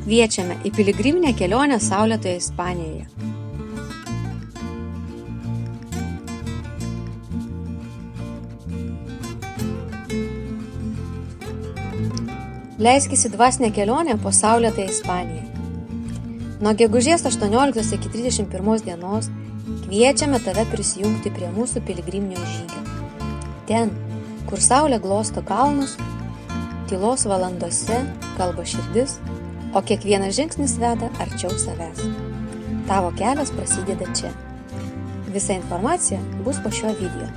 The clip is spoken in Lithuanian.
Kviečiame į piligriminę kelionę saulėtoje Ispanijoje. Leiskis į dvasinę kelionę po saulėtąją Ispaniją. Nuo gegužės 18 iki 31 dienos kviečiame tave prisijungti prie mūsų piligriminio žygio. Ten, kur saulė glosto kalnus, tylos valandose kalba širdis, o kiekvienas žingsnis veda arčiau savęs. Tavo kelias prasideda čia. Visa informacija bus po šio video.